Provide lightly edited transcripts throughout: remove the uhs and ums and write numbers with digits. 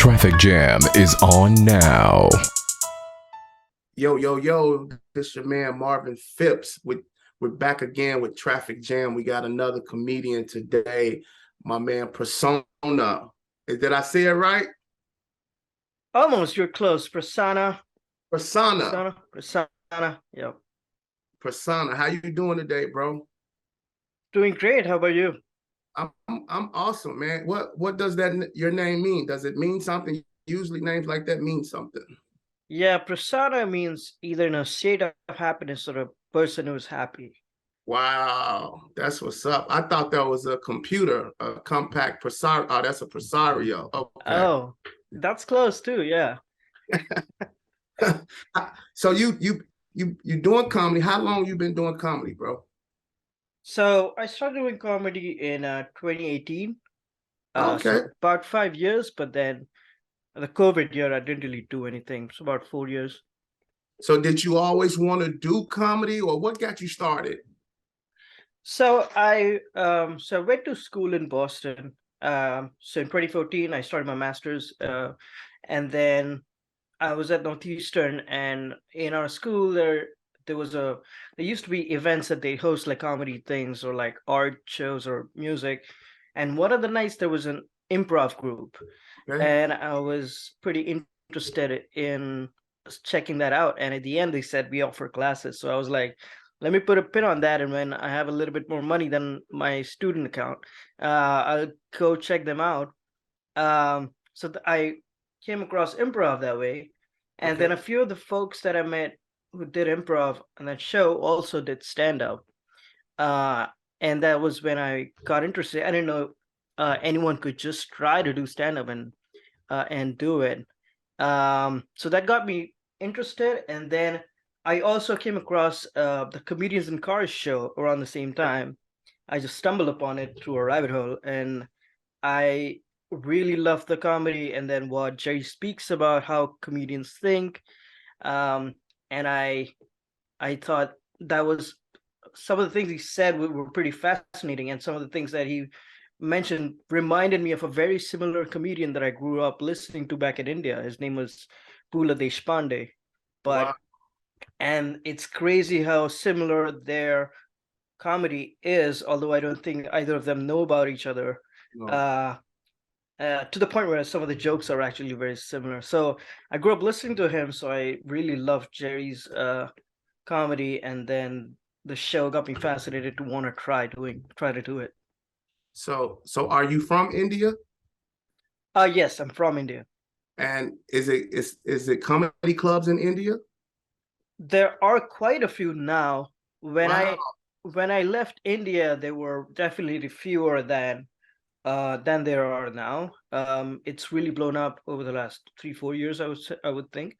Traffic Jam is on now. Yo, this your man Marvin Phipps. We're back again with Traffic Jam. We got another comedian today, my man Persona. Did I say it right? Almost, you're close. Persona, Persona. persona. Yep. Persona. How you doing today, bro? Doing great. How about you? I'm awesome, man. What does that your name mean? Does it mean something? Usually names like that mean something. Yeah, persona means either in a state of happiness or a person who's happy. Wow, that's what's up. I thought that was a computer, a compact Presario. Oh, that's a Presario. Okay. Oh, that's close too. Yeah. So you doing comedy? How long you been doing comedy, bro? So I started doing comedy in 2018. Okay. So about 5 years, but then the COVID year, I didn't really do anything. So about 4 years. So did you always want to do comedy, or what got you started? So I went to school in Boston. So in 2014, I started my master's, and then I was at Northeastern, and in our school there used to be events that they host like comedy things or like art shows or music, and one of the nights there was an improv group, Okay. and I was pretty interested in checking that out. And at the end, they said we offer classes, so I was like, let me put a pin on that, and when I have a little bit more money than my student account, I'll go check them out. I came across improv that way, and Okay. then a few of the folks that I met who did improv on that show also did stand up. Uh, and that was when I got interested. I didn't know anyone could just try to do stand up and do it. So that got me interested, and then I also came across the Comedians in Cars show around the same time. I just stumbled upon it through a rabbit hole, and I really love the comedy and then what Jerry speaks about how comedians think. Um, and I thought that was some of the things he said were pretty fascinating, and some of the things that he mentioned reminded me of a very similar comedian that I grew up listening to back in India. His name was Pula Deshpande. Wow. But and it's crazy how similar their comedy is, although I don't think either of them know about each other. No. Uh, to the point where some of the jokes are actually very similar. So I grew up listening to him, so I really loved Jerry's comedy, and then the show got me fascinated to want to try to do it. So are you from India? Yes, I'm from India. And is it comedy clubs in India? There are quite a few now. When Wow. I when I left India, there were definitely fewer than there are now. It's really blown up over the last 3 4 years, I would think.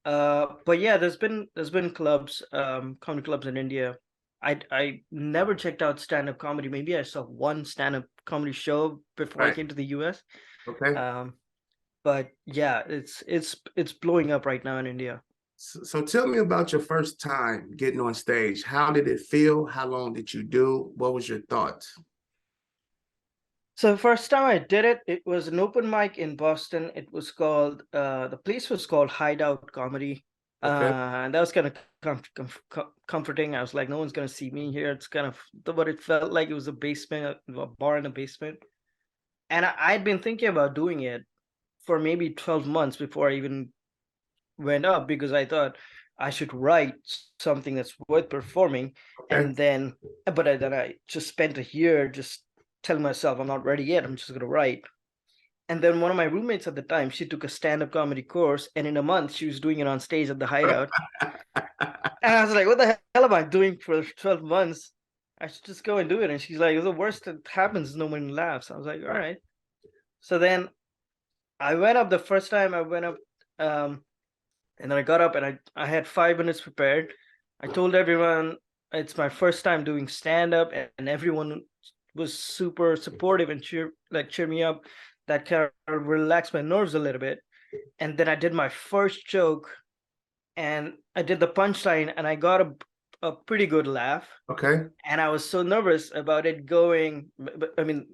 But yeah, there's been clubs, comedy clubs in India. I never checked out stand-up comedy. Maybe I saw one stand-up comedy show before I Right. came to the US. Okay. Um, but yeah, it's blowing up right now in India. So tell me about your first time getting on stage. How did it feel? How long did you do? What was your thoughts? So the first time I did it, it was an open mic in Boston. It was called the place was called Hideout Comedy. Okay. And that was kind of comforting. I was like, no one's gonna see me here. It's kind of what it felt like. It was a basement, a bar in a basement. And I'd been thinking about doing it for maybe 12 months before I even went up, because I thought I should write something that's worth performing. Okay. And then, then I just spent a year just telling myself I'm not ready yet. I'm just gonna write. And then one of my roommates at the time, she took a stand-up comedy course, and in a month she was doing it on stage at the Hideout. And I was like, what the hell am I doing for 12 months? I should just go and do it. And she's like, the worst that happens is no one laughs. I was like, all right. So then I went up the first time I went up, um, and then I got up and I had 5 minutes prepared. I told everyone it's my first time doing stand-up, and everyone was super supportive and cheer me up. That kind of relaxed my nerves a little bit. And then I did my first joke, and I did the punchline, and I got a pretty good laugh. Okay. And I was so nervous about it going. But I mean,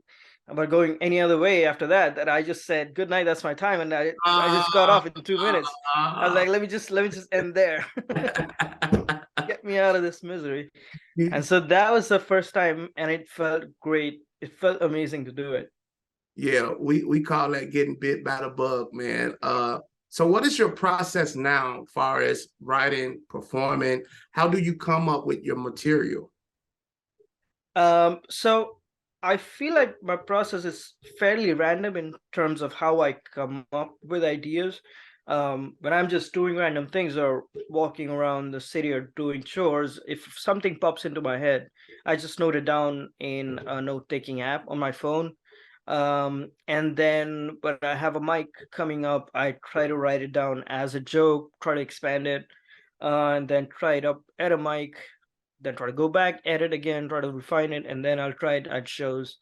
about going any other way after that, that I just said good night, that's my time, and I just got off in 2 minutes. I was like, let me just end there. Get me out of this misery. And so that was the first time, and it felt great. It felt amazing to do it. Yeah, we call that getting bit by the bug, man. So what is your process now, as far as writing, performing? How do you come up with your material? So I feel like my process is fairly random in terms of how I come up with ideas. When I'm just doing random things or walking around the city or doing chores, if something pops into my head, I just note it down in a note-taking app on my phone. And then when I have a mic coming up, I try to write it down as a joke, try to expand it, and then try it up at a mic, then try to go back, edit again, try to refine it, and then I'll try it at shows.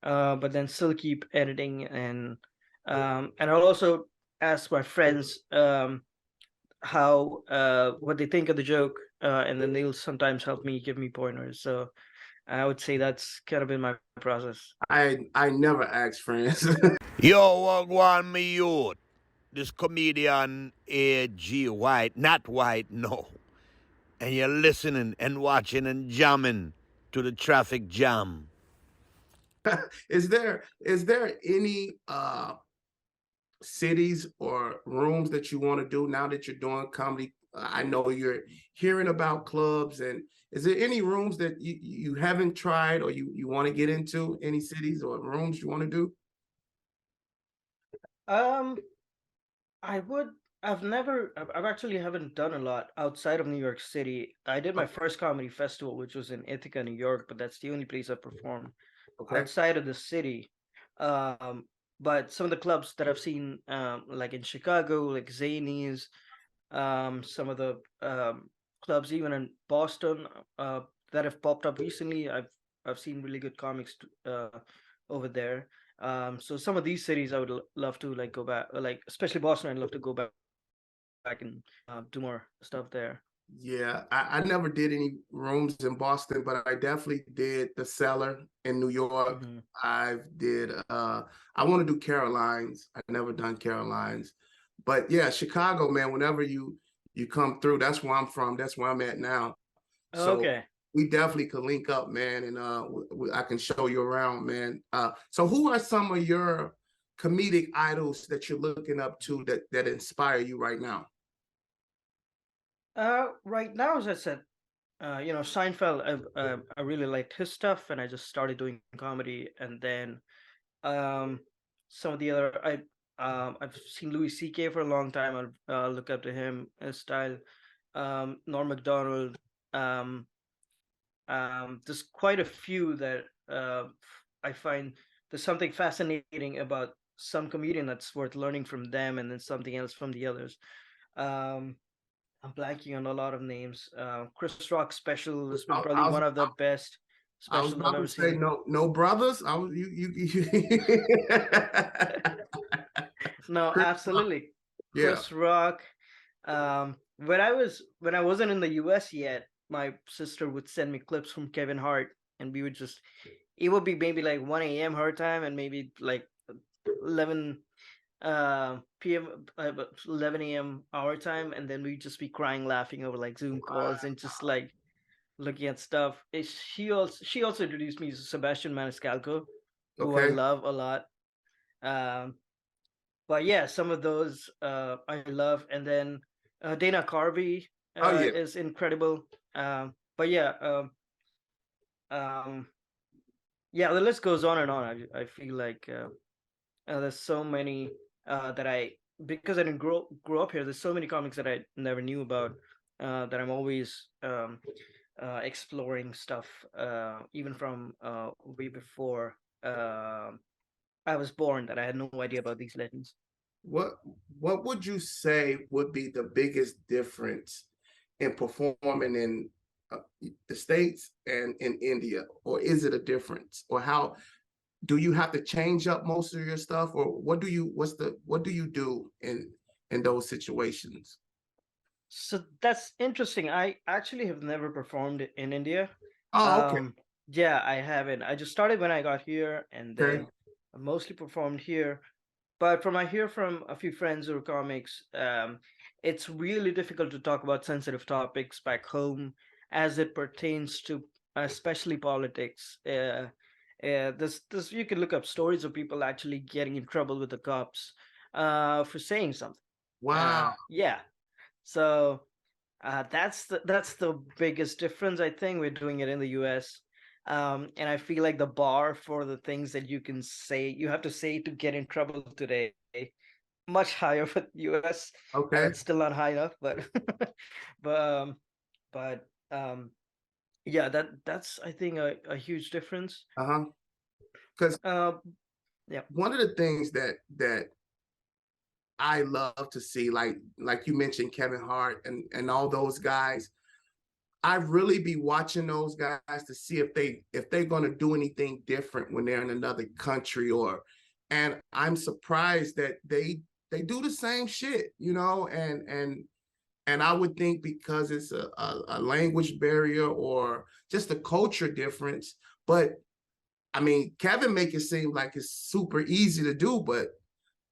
But then still keep editing, and I'll also ask my friends how what they think of the joke, and then they'll sometimes help me, give me pointers. So I would say that's kind of been my process. I never ask friends. Yo, wagwan me youth. This comedian A.G. White, not White, no. And you're listening and watching and jamming to the traffic jam. Is there any cities or rooms that you want to do now that you're doing comedy? I know you're hearing about clubs, and is there any rooms that you haven't tried or you want to get into? Any cities or rooms you want to do? Um, I would. I've actually haven't done a lot outside of New York City. I did my first comedy festival, which was in Ithaca, New York, but that's the only place I've performed Okay. outside of the city. Um, but some of the clubs that I've seen, like in Chicago, like Zanies, some of the clubs even in Boston, that have popped up recently. I've seen really good comics over there. So some of these cities I would love to like go back, like especially Boston. I'd love to go back and do more stuff there. Yeah, I never did any rooms in Boston, but I definitely did the Cellar in New York. Hmm. I did I want to do Carolines. I've never done Carolines. But yeah, Chicago, man, whenever you come through, that's where I'm from. That's where I'm at now. So Okay. we definitely could link up, man, and I can show you around, man. So who are some of your comedic idols that you're looking up to that inspire you right now? Right now, as I said, Seinfeld. I really liked his stuff, and I just started doing comedy, and then um, some of the other I've seen Louis C.K. for a long time. I'll look up to him, his style. Norm Macdonald. Um, there's quite a few that I find there's something fascinating about some comedian that's worth learning from them, and then something else from the others. Um, I'm blanking on a lot of names. Chris Rock special has been probably I was one of the best I was specials I've about to ever say seen. no brothers. I was you No, Chris Rock. absolutely. Yeah. Chris Rock. When I wasn't in the US yet, my sister would send me clips from Kevin Hart, and we would just it would be maybe like 1 a.m. her time and maybe like 11 p.m. 11 a.m. our time, and then we'd just be crying laughing over like Zoom calls and just like looking at stuff. She also introduced me to Sebastian Maniscalco, who I Okay. love a lot. Um, but yeah, some of those I love, and then Dana Carvey Oh yeah. is incredible. But yeah, um, yeah, the list goes on and on. I feel like there's so many that I because I didn't grow up here. There's so many comics that I never knew about that I'm always exploring stuff, even from way before I was born. That I had no idea about these legends. What what would you say would be the biggest difference in performing in the States and in India? Or is it a difference? Or how do you have to change up most of your stuff? Or what do you do in those situations? So that's interesting. I actually have never performed in India. Oh, okay. Um, yeah, I haven't. I just started when I got here, and then Okay. mostly performed here. But from I hear from a few friends who are comics, it's really difficult to talk about sensitive topics back home as it pertains to especially politics. This you can look up stories of people actually getting in trouble with the cops for saying something. Wow. Yeah, so that's the biggest difference. I think we're doing it in the U.S. And I feel like the bar for the things that you have to say to get in trouble today, much higher for the U.S. Okay. It's still not high enough, but but um, but yeah, that's I think a huge difference. Uh-huh. Because Uh, yeah. one of the things that I love to see, like you mentioned, Kevin Hart and all those guys, I really be watching those guys to see if they're going to do anything different when they're in another country, and I'm surprised that they do the same shit, and I would think because it's a language barrier or just a culture difference. But I mean, Kevin make it seem like it's super easy to do, but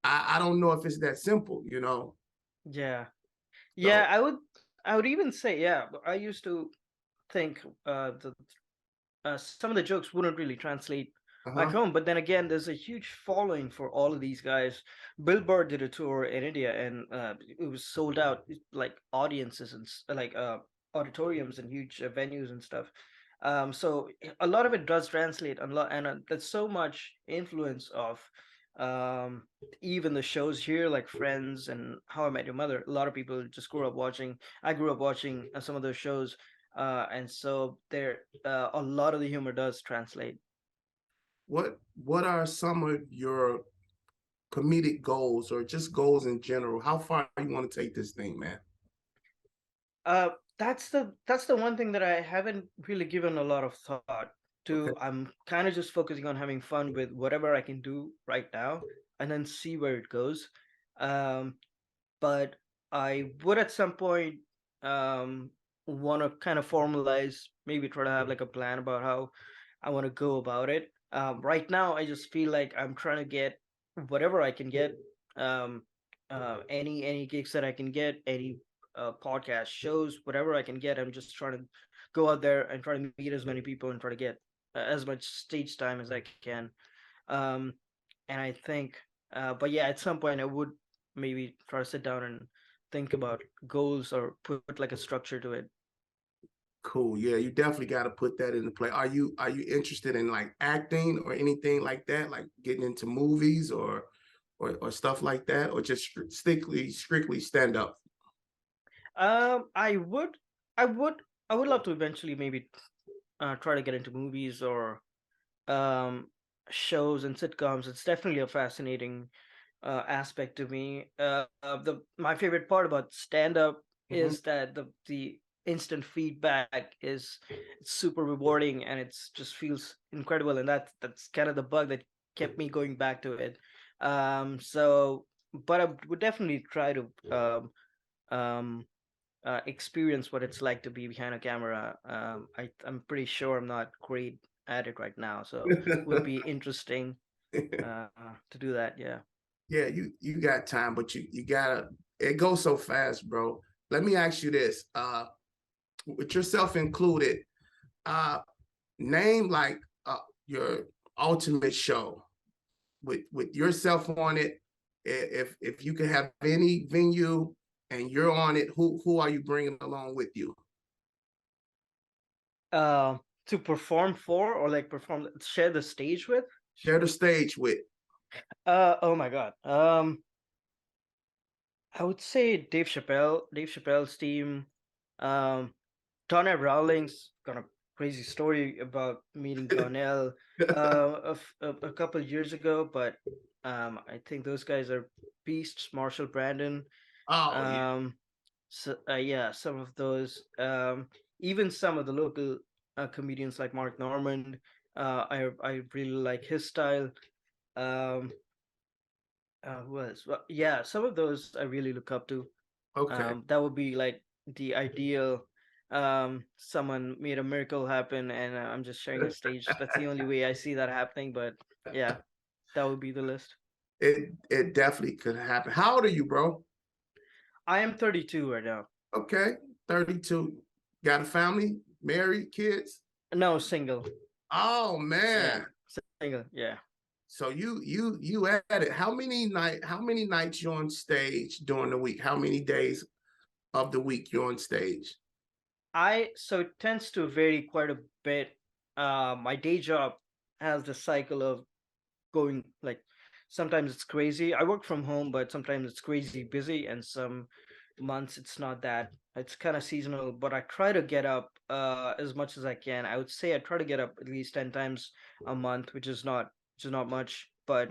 I don't know if it's that simple. Yeah. Yeah, So I would even say, yeah, I used to think some of the jokes wouldn't really translate back uh-huh. home. But then again, there's a huge following for all of these guys. Bill Burr did a tour in India, and it was sold out, like audiences and like auditoriums and huge venues and stuff. So a lot of it does translate, and there's so much influence of um even the shows here like Friends and How I Met Your Mother. A lot of people just grew up watching. I grew up watching some of those shows, and so there a lot of the humor does translate. what are some of your comedic goals or just goals in general? How far you want to take this thing, man? uh that's the one thing that I haven't really given a lot of thought Okay. to. I'm kind of just focusing on having fun with whatever I can do right now, and then see where it goes. um but I would at some point um want to kind of formalize, maybe try to have like a plan about how I want to go about it. Right now, I just feel like I'm trying to get whatever I can get, um, any gigs that I can get, any podcast shows, whatever I can get. I'm just trying to go out there and try to meet as many people and try to get as much stage time as I can. Um, and I think, but yeah, at some point I would maybe try to sit down and think about goals or put like a structure to it. Cool. Yeah, you definitely got to put that into play. Are you interested in like acting or anything like that, like getting into movies or stuff like that, or just strictly stand up? I would, I would, I would love to eventually maybe try to get into movies or um, shows and sitcoms. It's definitely a fascinating aspect to me. The my favorite part about stand up Mhm. is that the instant feedback is it's super rewarding, and it's just feels incredible, and that's kind of the bug that kept me going back to it. So, but I would definitely try to um, experience what it's like to be behind a camera. I'm pretty sure I'm not great at it right now, so would be interesting to do that. Yeah. Yeah, you got time, but you gotta. It goes so fast, bro. Let me ask you this, with yourself included, uh, name like your ultimate show with yourself on it. If you could have any venue and you're on it, who are you bringing along with you? Uh, to perform for, or like share the stage with. Share the stage with. Oh my God. I would say Dave Chappelle's team. Um, Donnell Rawlings got a crazy story about meeting Donnell a couple of years ago, but I think those guys are beasts. Marshall Brandon. Oh yeah. Um, so yeah, some of those. Even some of the local comedians like Mark Normand. I really like his style. Um, who else? Well, yeah, some of those I really look up to. Okay. That would be like the ideal. Someone made a miracle happen, and I'm just sharing a stage. That's the only way I see that happening. But yeah. that would be the list. It definitely could happen. How old are you, bro? I am 32 right now. Okay, 32. Got a family? Married? Kids? No, single. Oh Yeah, man. single. Yeah. So you at it. How many nights you on stage during the week? How many days of the week you're on stage? So it tends to vary quite a bit. My day job has the cycle of going like sometimes it's crazy. I work from home, but sometimes it's crazy busy, and some months it's not that. It's kind of seasonal, but I try to get up as much as I can. I would say I try to get up at least 10 times a month, which is not much, but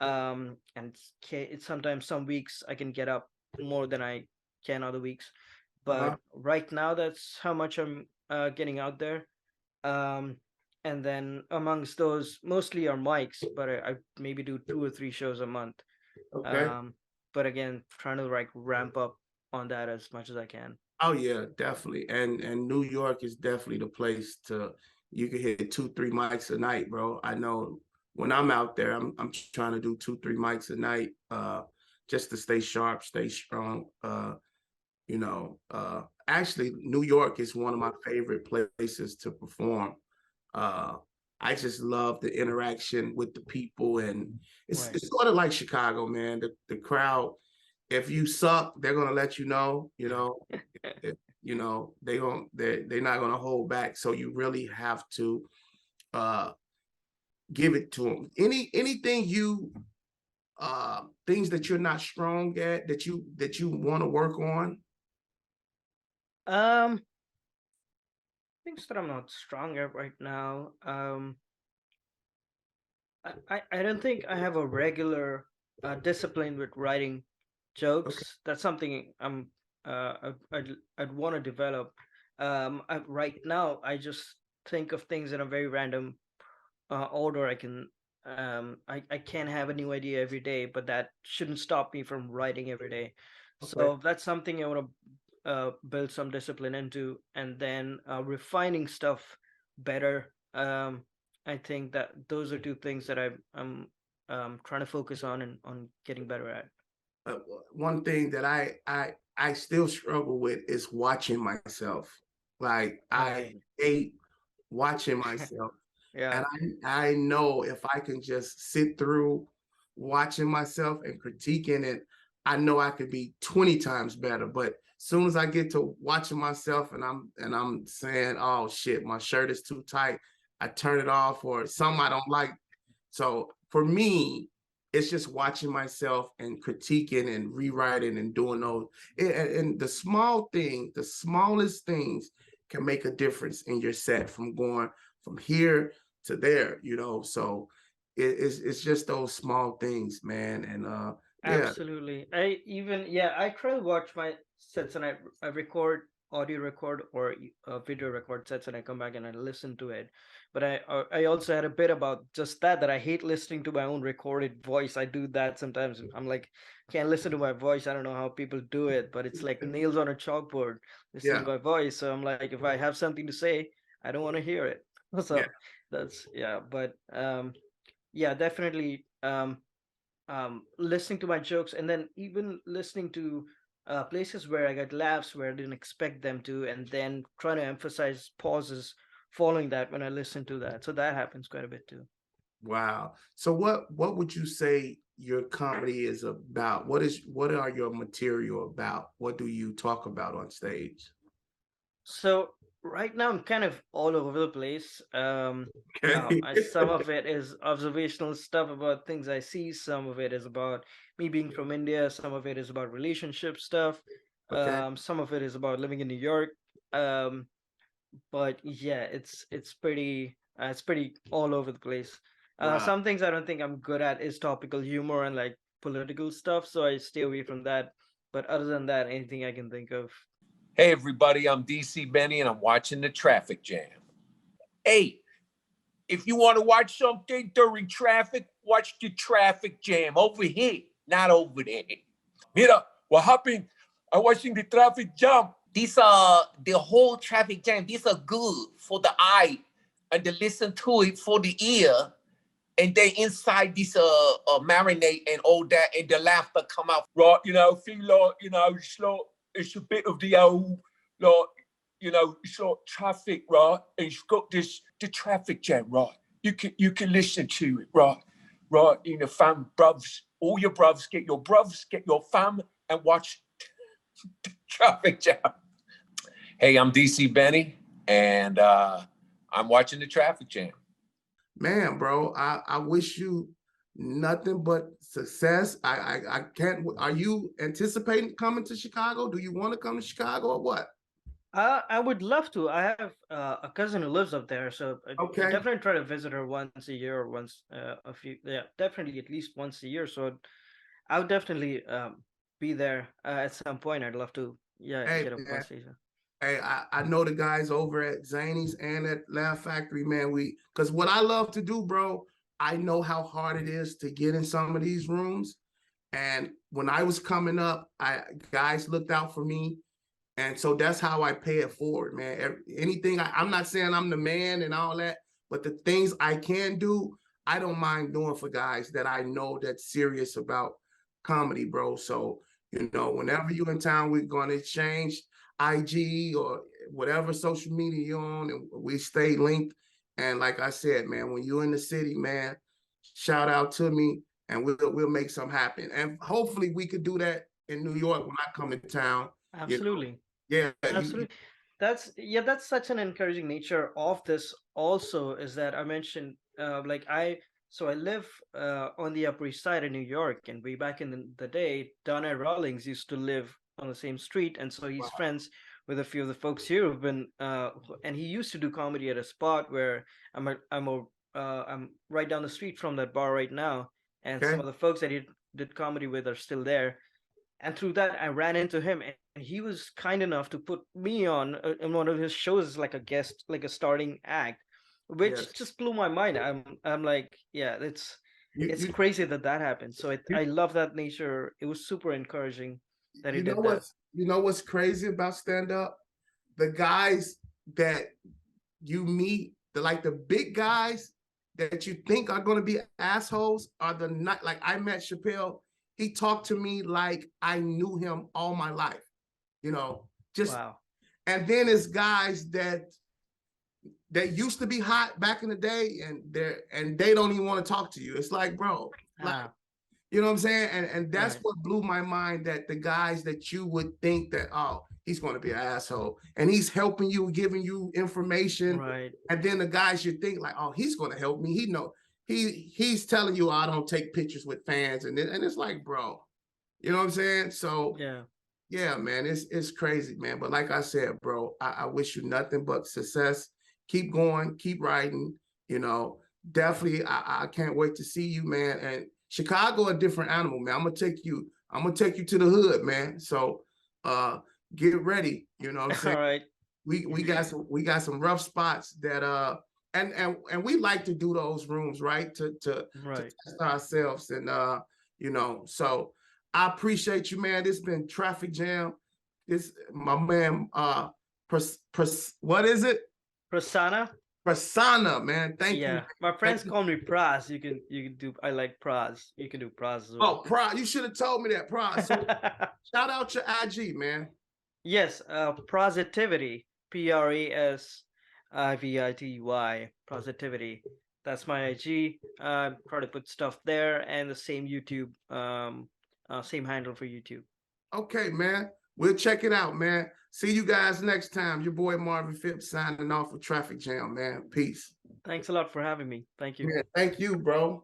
and it's sometimes some weeks I can get up more than I can other weeks. Uh-huh. But right now that's how much I'm getting out there. Um and then amongst those mostly are mics, but I maybe do 2 or 3 shows a month. Okay. um but again, trying to like ramp up on that as much as I can. Oh yeah, definitely. And New York is definitely the place to you can hit 2, 3 mics a night, bro. I know when I'm out there, I'm trying to do 2, 3 mics a night, just to stay sharp, stay strong. Actually New York is one of my favorite places to perform. Uh I just love the interaction with the people, and it's Right. it's sort of like Chicago, man. The crowd, if you suck, they're gonna let you know, they're not gonna hold back. So you really have to uh give it to them. Anything you things that you're not strong at that you want to work on? um Things that I'm not strong at right now. I don't think I have a regular discipline with writing Okay. jokes. That's something I'd want to develop. Right now, I just think of things in a very random order. I can't have a new idea every day, but that shouldn't stop me from writing every day. Okay. So that's something I want to build some discipline into, and then refining stuff better. I think that those are two things that I'm trying to focus on and on getting better at. uh, One thing that I still struggle with is watching myself. Like I Right. hate watching myself, Yeah. and I know if I can just sit through watching myself and critiquing it, I know I could be 20 times better. But as soon as I get to watching myself and I'm saying, oh shit, my shirt is too tight, I turn it off, or something I don't like. So for me, it's just watching myself and critiquing and rewriting and doing those. And the the smallest things can make a difference in your set from going from here to there, So it's just those small things, man. And yeah, Absolutely. I try to watch my sets, and I record audio record or video record sets, and I come back and I listen to it. But I also had a bit about just that I hate listening to my own recorded voice. I do that sometimes. I'm like, can't listen to my voice. I don't know how people do it, but it's like nails on a chalkboard listening yeah, to my voice. So I'm like, if I have something to say, I don't want to hear it. yeah. So that's yeah. But yeah, definitely. Listening to my jokes, and then even listening to places where I got laughs where I didn't expect them to, and then trying to emphasize pauses following that when I listen to that. So that happens quite a bit too. Wow. So what would you say your comedy is about? What are your material about? What do you talk about on stage? So right now I'm kind of all over the place. Okay. Some of it is observational stuff about things I see. Some of it is about me being from India. Some of it is about relationship stuff. Okay. Some of it is about living in New York. Um, but yeah, it's pretty all over the place. Wow. Some things I don't think I'm good at is topical humor and like political stuff, so I stay away from that. But other than that, anything I can think of. Hey, everybody, I'm DC Benny, and I'm watching the traffic jam. Hey, if you want to watch something during traffic, watch the traffic jam over here, not over there. Mira, what happened? I watching the traffic jam. These are the whole traffic jam. These are good for the eye and to listen to it for the ear. and they inside this marinade and all that, and the laughter come out, right? Feel like, it's a bit of the old, like, it's like traffic, right? And it's got the traffic jam, right? You can listen to it, right? Right, fam, bruvs, all your bruvs, get your fam, and watch the traffic jam. Hey, I'm DC Benny, and I'm watching the traffic jam. Man, bro, I wish you nothing but success. I can't. Are you anticipating coming to Chicago? Do you want to come to Chicago or what? I would love to. I have a cousin who lives up there, so I Okay. definitely try to visit her once a year, or once definitely at least once a year. So I would definitely be there at some point. I'd love to, Hey, get a man. bus season. Hey, I know the guys over at Zany's and at Laugh Factory, man. Because what I love to do, bro, I know how hard it is to get in some of these rooms. And when I was coming up, guys looked out for me. And so that's how I pay it forward, man. Anything, I'm not saying I'm the man and all that, but the things I can do, I don't mind doing for guys that I know that's serious about comedy, bro. So, whenever you're in town, we're going to exchange IG or whatever social media you're on, and we stay linked. And like I said, man, when you're in the city, man, shout out to me, and we'll make something happen. And hopefully we could do that in New York when I come to town. Absolutely. Yeah, Absolutely. That's such an encouraging nature of this also, is that I mentioned so I live on the Upper East Side of New York, and way back in the day, Donna Rawlings used to live on the same street, and so he's friends with a few of the folks here who've been and he used to do comedy at a spot where I'm right down the street from that bar right now, and some of the folks that he did comedy with are still there. And through that, I ran into him, and he was kind enough to put me on in one of his shows as like a guest, like a starting act, which just blew my mind. I'm like, yeah, it's crazy that happened. So I love that nature. It was super encouraging that he did that. You know what's crazy about stand up? The guys that you meet, the big guys that you think are going to be assholes are like I met Chappelle. He talked to me like I knew him all my life, wow. And then it's guys that used to be hot back in the day, and they don't even want to talk to you. It's like, bro, you know what I'm saying? And that's what blew my mind, that the guys that you would think that, oh, he's going to be an asshole, and he's helping you, giving you information. Right. And then the guys you think like, oh, he's going to help me. He's telling you, I don't take pictures with fans. And it's like, bro, you know what I'm saying? So yeah, man, it's crazy, man. But like I said, bro, I wish you nothing but success. Keep going, keep writing, definitely. I can't wait to see you, man. And Chicago, a different animal, man. I'm gonna take you to the hood, man. So get ready. You know what I'm saying? All right. We got some rough spots that and we like to do those rooms, right? To test ourselves. And so I appreciate you, man. This has been Traffic Jam. This my man what is it? Prasanna, man. Thank you. Yeah, my friends call me Prass. You can do. I like Prass. You can do Prass as well. Oh, Prass! You should have told me that, Prass. So shout out your IG, man. Yes, Prasitivity. PRASIVITY. Prasitivity. That's my IG. Try to put stuff there, and the same YouTube, same handle for YouTube. Okay, man. We'll check it out, man. See you guys next time. Your boy Marvin Phipps signing off for Traffic Jam, man. Peace. Thanks a lot for having me. Thank you. Yeah, thank you, bro.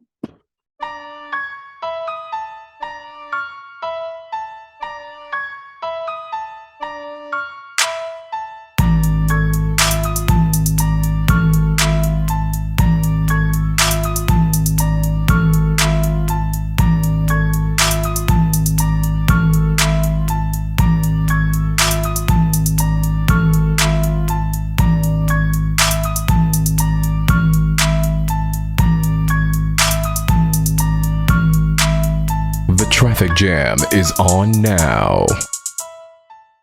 Traffic Jam is on now.